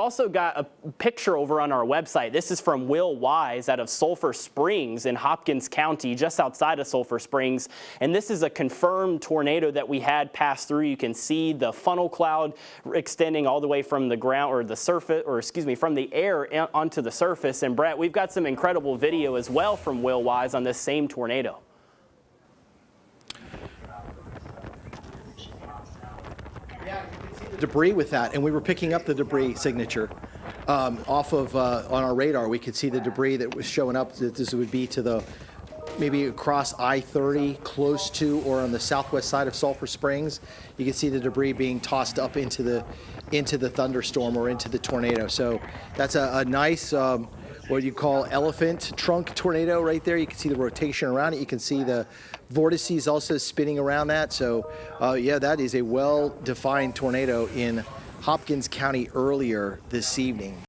Also got a picture over on our website. This is from Will Wise out of Sulphur Springs in Hopkins County, just outside of Sulphur Springs. And this is a confirmed tornado that we had pass through. You can see the funnel cloud extending all the way from the ground, or the surface, or excuse me, from the air onto the surface. And Brett, we've got some incredible video as well from Will Wise on this same tornado. Debris with that, and we were picking up the debris signature off of on our radar. We could see the debris that was showing up. That this would be to the maybe across I-30, close to or on the southwest side of Sulphur Springs. You can see the debris being tossed up into the thunderstorm or into the tornado. So that's a nice what you call elephant trunk tornado right there. You can see the rotation around it. You can see the vortices also spinning around that. So yeah, that is a well-defined tornado in Hopkins County earlier this evening.